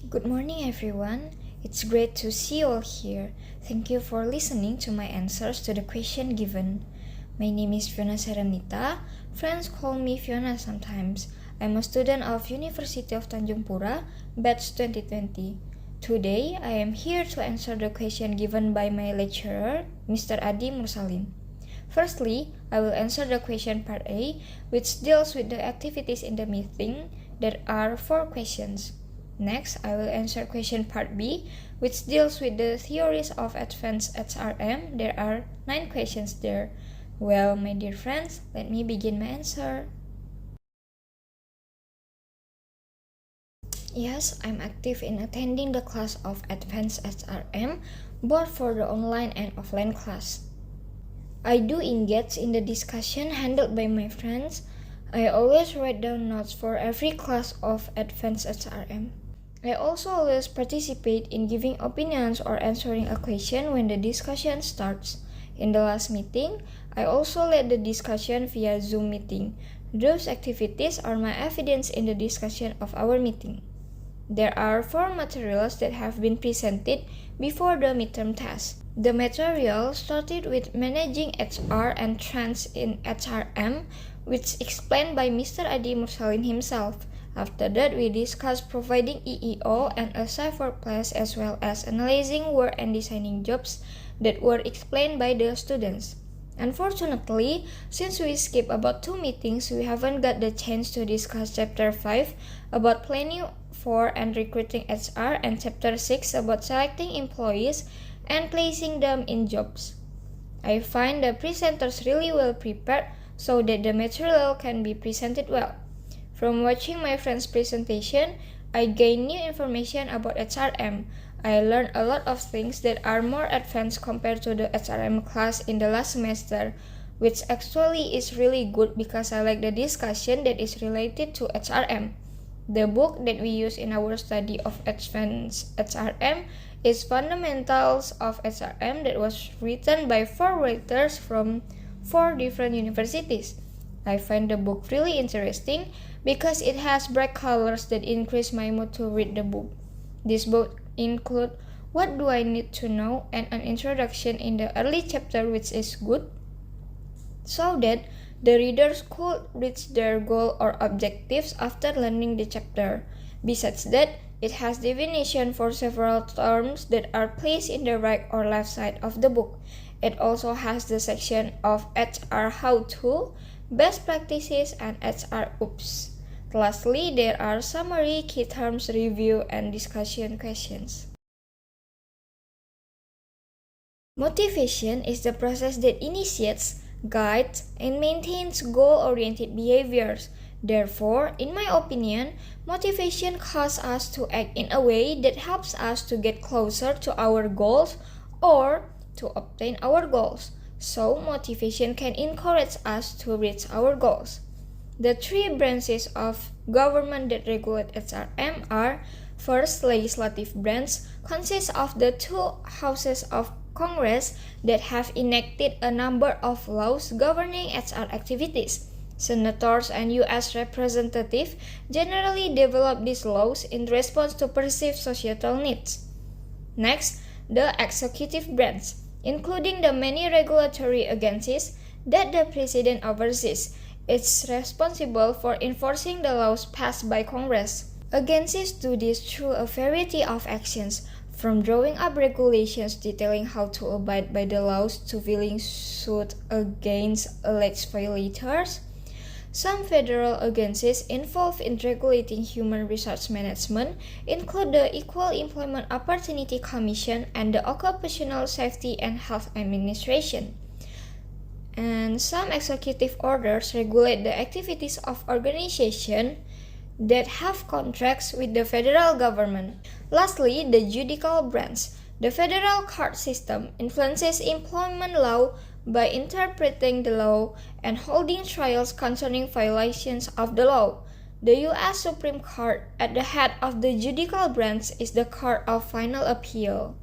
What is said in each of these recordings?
Good morning, everyone. It's great to see you all here. Thank you for listening to my answers to the question given. My name is Fiona Serenita. Friends call me Fiona sometimes. I'm a student of University of Tanjung Pura, batch 2020. Today, I am here to answer the question given by my lecturer, Mr. Adi Mursalin. Firstly, I will answer the question part A, which deals with the activities in the meeting. There are 4 questions. Next, I will answer question part B, which deals with the theories of advanced HRM. There are 9 questions there. Well, my dear friends, let me begin my answer. Yes, I'm active in attending the class of advanced HRM, both for the online and offline class. I do engage in the discussion handled by my friends. I always write down notes for every class of advanced HRM. I also always participate in giving opinions or answering a question when the discussion starts. In the last meeting, I also led the discussion via Zoom meeting. Those activities are my evidence in the discussion of our meeting. There are 4 materials that have been presented before the midterm test. The material started with managing HR and trends in HRM, which explained by Mr. Adi Mursalin himself. After that, we discussed providing EEO and a safe workplace, as well as analyzing work and designing jobs that were explained by the students. Unfortunately, since we skipped about 2 meetings, we haven't got the chance to discuss Chapter 5 about planning for and recruiting HR and Chapter 6 about selecting employees and placing them in jobs. I find the presenters really well prepared so that the material can be presented well. From watching my friend's presentation, I gained new information about HRM. I learned a lot of things that are more advanced compared to the HRM class in the last semester, which actually is really good because I like the discussion that is related to HRM. The book that we use in our study of advanced HRM is Fundamentals of HRM that was written by 4 writers from 4 different universities. I find the book really interesting because it has bright colors that increase my mood to read the book. This book includes What Do I Need to Know and an introduction in the early chapter, which is good, so that the readers could reach their goal or objectives after learning the chapter. Besides that, it has definition for several terms that are placed in the right or left side of the book. It also has the section of HR how-to, best practices, and HR oops. Lastly, there are summary, key terms, review, and discussion questions. Motivation is the process that initiates, guides, and maintains goal-oriented behaviors. Therefore, in my opinion, motivation causes us to act in a way that helps us to get closer to our goals or to obtain our goals. So, motivation can encourage us to reach our goals. The 3 branches of government that regulate HRM are: first, legislative branch consists of the 2 houses of Congress that have enacted a number of laws governing HR activities. Senators and U.S. representatives generally develop these laws in response to perceived societal needs. Next, the executive branch, including the many regulatory agencies that the President oversees. It's responsible for enforcing the laws passed by Congress. Agencies do this through a variety of actions, from drawing up regulations detailing how to abide by the laws to filing suit against alleged violators. Some federal agencies involved in regulating human resource management include the Equal Employment Opportunity Commission and the Occupational Safety and Health Administration. And some executive orders regulate the activities of organizations that have contracts with the federal government. Lastly, the judicial branch. The federal court system influences employment law by interpreting the law and holding trials concerning violations of the law. The U.S. Supreme Court, at the head of the judicial branch, is the court of final appeal.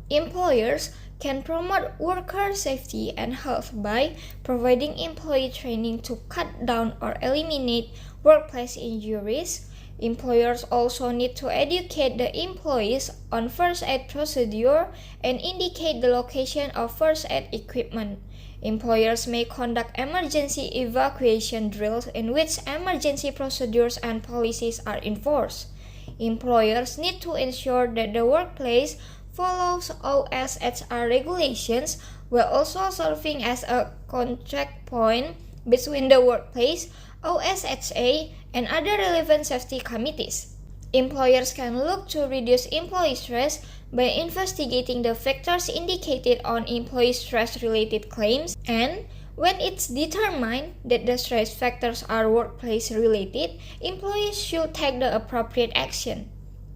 Employers can promote worker safety and health by providing employee training to cut down or eliminate workplace injuries. Employers also need to educate the employees on first aid procedure and indicate the location of first aid equipment. Employers may conduct emergency evacuation drills in which emergency procedures and policies are enforced. Employers need to ensure that the workplace follows OSHR regulations while also serving as a contact point between the workplace, OSHA, and other relevant safety committees. Employers can look to reduce employee stress by investigating the factors indicated on employee stress-related claims, and when it's determined that the stress factors are workplace-related, employees should take the appropriate action.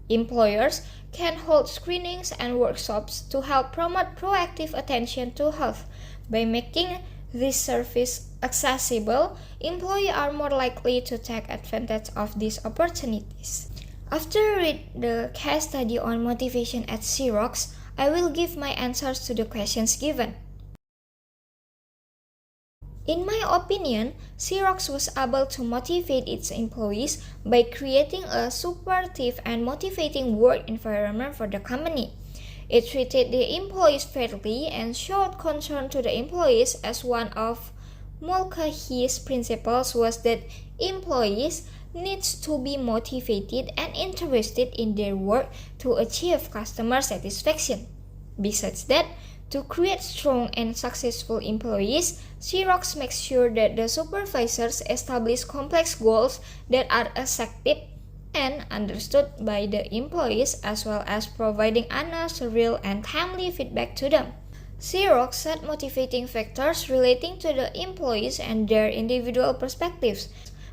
Employers can hold screenings and workshops to help promote proactive attention to health. By making this service accessible, employees are more likely to take advantage of these opportunities. After read the case study on motivation at Xerox, I will give my answers to the questions given. In my opinion, Xerox was able to motivate its employees by creating a supportive and motivating work environment for the company. It treated the employees fairly and showed concern to the employees, as one of Mulcahy's principles was that employees needs to be motivated and interested in their work to achieve customer satisfaction. Besides that, to create strong and successful employees, Xerox makes sure that the supervisors establish complex goals that are accepted and understood by the employees, as well as providing honest, real, and timely feedback to them. Xerox set motivating factors relating to the employees and their individual perspectives.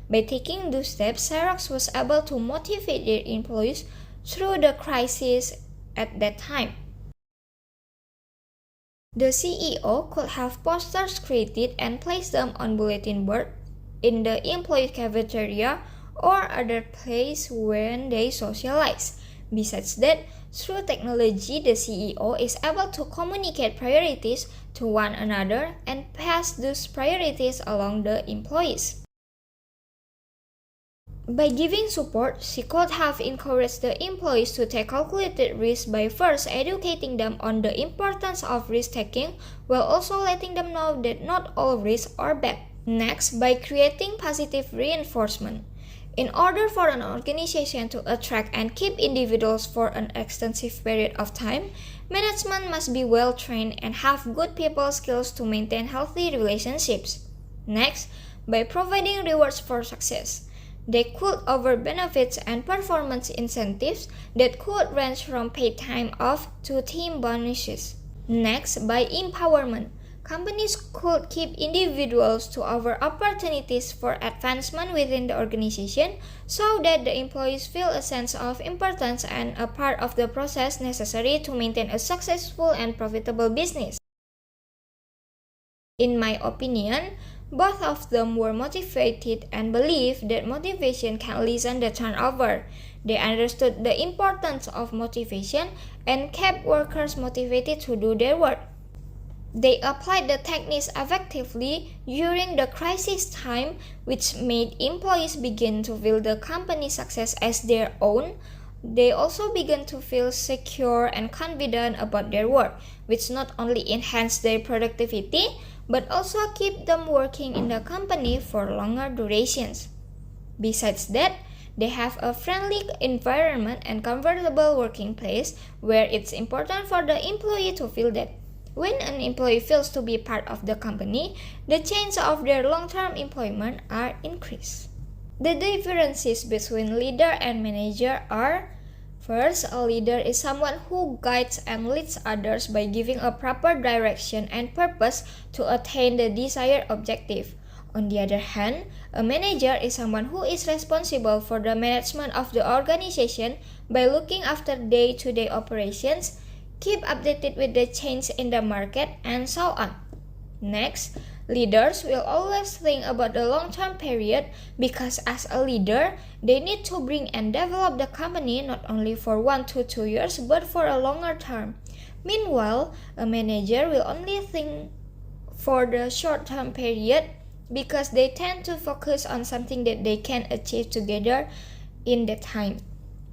By taking those steps, Xerox was able to motivate their employees through the crisis at that time. The CEO could have posters created and place them on bulletin board in the employee cafeteria or other place when they socialize. Besides that, through technology, the CEO is able to communicate priorities to one another and pass those priorities along the employees. By giving support, she could have encouraged the employees to take calculated risks by first educating them on the importance of risk-taking while also letting them know that not all risks are bad. Next, by creating positive reinforcement. In order for an organization to attract and keep individuals for an extensive period of time, management must be well trained and have good people skills to maintain healthy relationships. Next, by providing rewards for success. They could offer benefits and performance incentives that could range from paid time off to team bonuses. Next, by empowerment. Companies could keep individuals to offer opportunities for advancement within the organization so that the employees feel a sense of importance and a part of the process necessary to maintain a successful and profitable business. In my opinion, both of them were motivated and believed that motivation can lessen the turnover. They understood the importance of motivation and kept workers motivated to do their work. They applied the techniques effectively during the crisis time, which made employees begin to feel the company's success as their own. They also began to feel secure and confident about their work, which not only enhanced their productivity, but also keep them working in the company for longer durations. Besides that, they have a friendly environment and comfortable working place where it's important for the employee to feel that when an employee feels to be part of the company, the chances of their long-term employment are increased. The differences between leader and manager are: first, a leader is someone who guides and leads others by giving a proper direction and purpose to attain the desired objective. On the other hand, a manager is someone who is responsible for the management of the organization by looking after day-to-day operations, keep updated with the change in the market, and so on. Next, leaders will always think about the long-term period because as a leader, they need to bring and develop the company not only for 1 to 2 years but for a longer term. Meanwhile, a manager will only think for the short-term period because they tend to focus on something that they can achieve together in that time.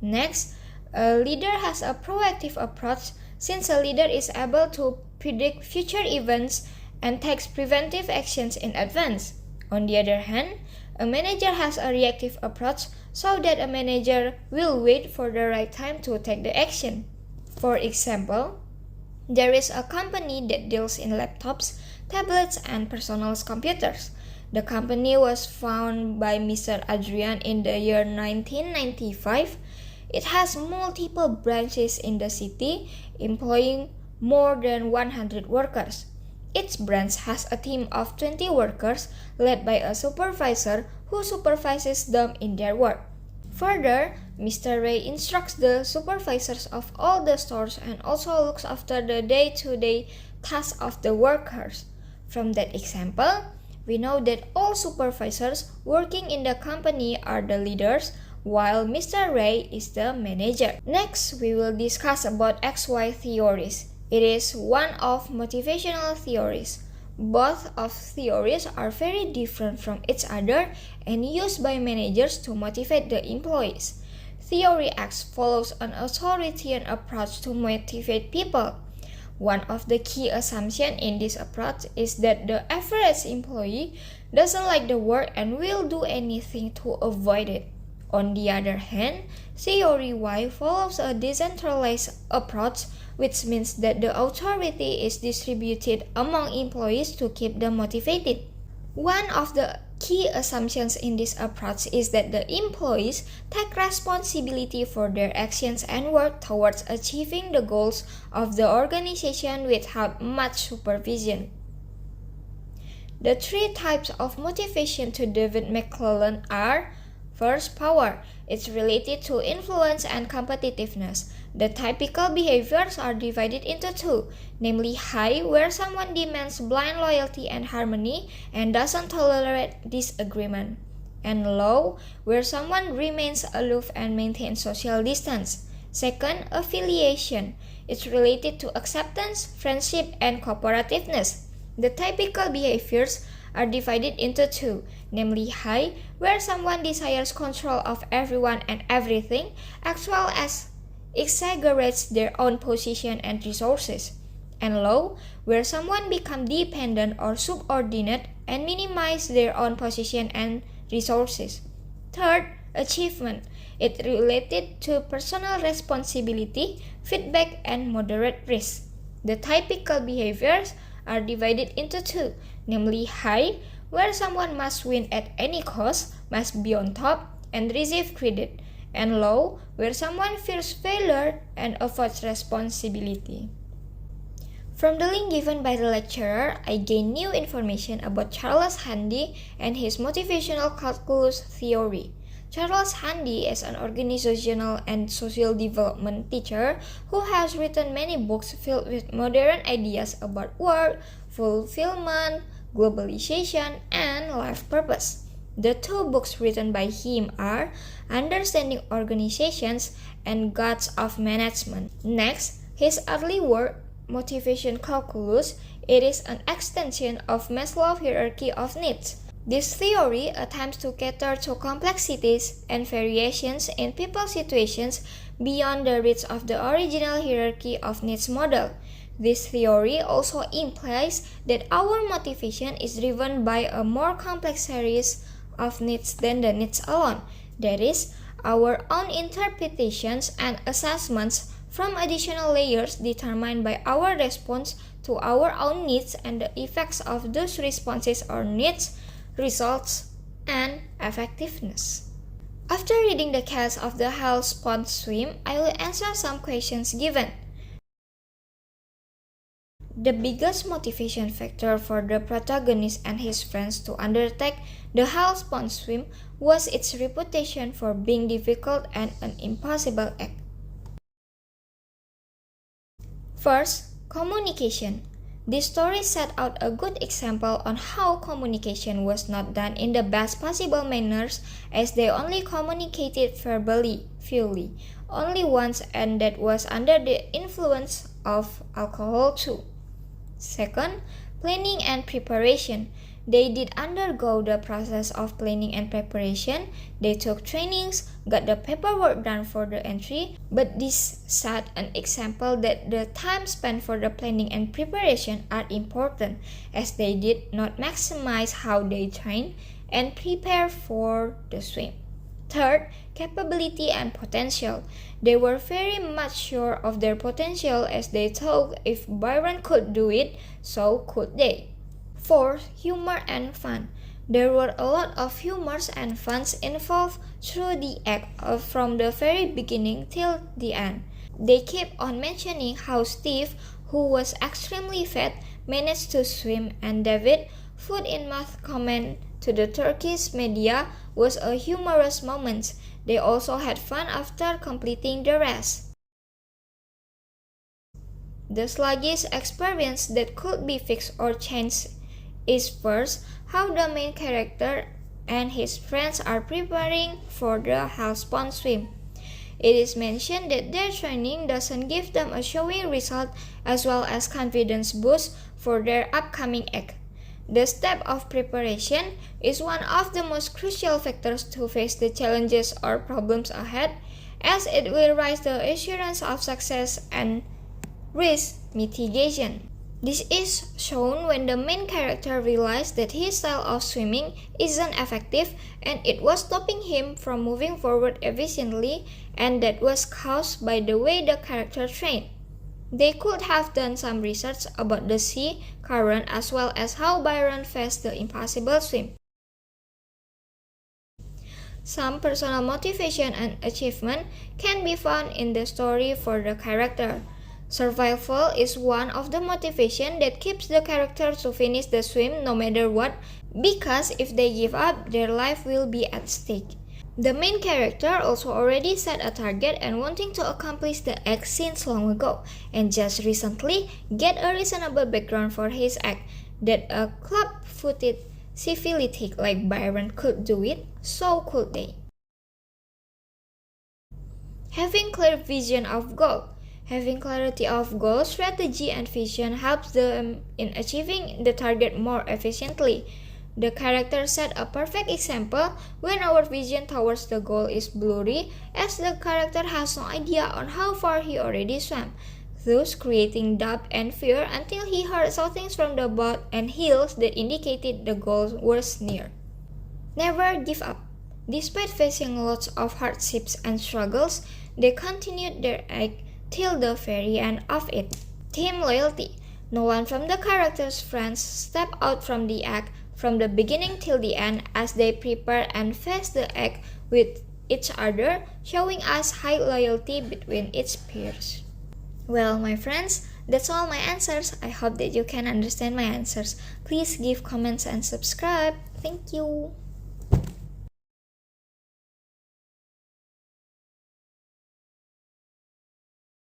Next, a leader has a proactive approach since a leader is able to predict future events and takes preventive actions in advance. On the other hand, a manager has a reactive approach so that a manager will wait for the right time to take the action. For example, there is a company that deals in laptops, tablets, and personal computers. The company was founded by Mr. Adrian in the year 1995. It has multiple branches in the city, employing more than 100 workers. Each branch has a team of 20 workers led by a supervisor who supervises them in their work. Further, Mr. Ray instructs the supervisors of all the stores and also looks after the day-to-day tasks of the workers. From that example, we know that all supervisors working in the company are the leaders, while Mr. Ray is the manager. Next, we will discuss about XY theories. It is one of motivational theories. Both of theories are very different from each other and used by managers to motivate the employees. Theory X follows an authoritarian approach to motivate people. One of the key assumptions in this approach is that the average employee doesn't like the work and will do anything to avoid it. On the other hand, Theory Y follows a decentralized approach, which means that the authority is distributed among employees to keep them motivated. One of the key assumptions in this approach is that the employees take responsibility for their actions and work towards achieving the goals of the organization without much supervision. The three types of motivation to David McClellan are: first, power. It's related to influence and competitiveness. The typical behaviors are divided into two, namely high, where someone demands blind loyalty and harmony and doesn't tolerate disagreement, and low, where someone remains aloof and maintains social distance. Second, affiliation. It's related to acceptance, friendship, and cooperativeness. The typical behaviors are divided into two, namely high, where someone desires control of everyone and everything, as well as exaggerates their own position and resources, and low, where someone becomes dependent or subordinate and minimizes their own position and resources. Third, achievement. It related to personal responsibility, feedback, and moderate risk. The typical behaviors are divided into two, namely high, where someone must win at any cost, must be on top, and receive credit, and low, where someone fears failure and avoids responsibility. From the link given by the lecturer, I gained new information about Charles Handy and his motivational calculus theory. Charles Handy is an organizational and social development teacher who has written many books filled with modern ideas about work, fulfillment, globalization, and life purpose. The two books written by him are Understanding Organizations and Gods of Management. Next, his early work, Motivation Calculus, it is an extension of Maslow's hierarchy of needs. This theory attempts to cater to complexities and variations in people's situations beyond the reach of the original hierarchy of needs model. This theory also implies that our motivation is driven by a more complex series of needs than the needs alone, that is, our own interpretations and assessments from additional layers determined by our response to our own needs and the effects of those responses on needs, results, and effectiveness. After reading the case of the Hell Sponge Swim, I will answer some questions given. The biggest motivation factor for the protagonist and his friends to undertake the Hell Sponge Swim was its reputation for being difficult and an impossible act. First, communication. This story set out a good example on how communication was not done in the best possible manners, as they only communicated verbally, only once, and that was under the influence of alcohol too. Second, planning and preparation. They did undergo the process of planning and preparation. They took trainings, got the paperwork done for the entry, but this set an example that the time spent for the planning and preparation are important, as they did not maximize how they train and prepare for the swim. Third, capability and potential. They were very much sure of their potential, as they thought if Byron could do it, so could they. Fourth, humor and fun. There were a lot of humors and funs involved through the act from the very beginning till the end. They kept on mentioning how Steve, who was extremely fat, managed to swim, and David, foot in mouth comment to the Turkish media was a humorous moment. They also had fun after completing the race. The sluggish experience that could be fixed or changed is first how the main character and his friends are preparing for the Hellspawn swim. It is mentioned that their training doesn't give them a showing result as well as confidence boost for their upcoming act. The step of preparation is one of the most crucial factors to face the challenges or problems ahead, as it will raise the assurance of success and risk mitigation. This is shown when the main character realized that his style of swimming isn't effective and it was stopping him from moving forward efficiently, and that was caused by the way the character trained. They could have done some research about the sea current as well as how Byron faced the impossible swim. Some personal motivation and achievement can be found in the story for the character. Survival is one of the motivation that keeps the character to finish the swim no matter what, because if they give up, their life will be at stake. The main character also already set a target and wanting to accomplish the act since long ago, and just recently get a reasonable background for his act, that a club-footed civility like Byron could do it, so could they. Having clear vision of goal. Having clarity of goal, strategy, and vision helps them in achieving the target more efficiently. The character set a perfect example when our vision towards the goal is blurry, as the character has no idea on how far he already swam, thus creating doubt and fear until he heard shoutings from the boat and hills that indicated the goal was near. Never give up. Despite facing lots of hardships and struggles, they continued their act till the very end of it. Team loyalty. No one from the character's friends stepped out from the act from the beginning till the end, as they prepare and face the act with each other, showing us high loyalty between its peers. Well, my friends, that's all my answers. I hope that you can understand my answers. Please give comments and subscribe. Thank you.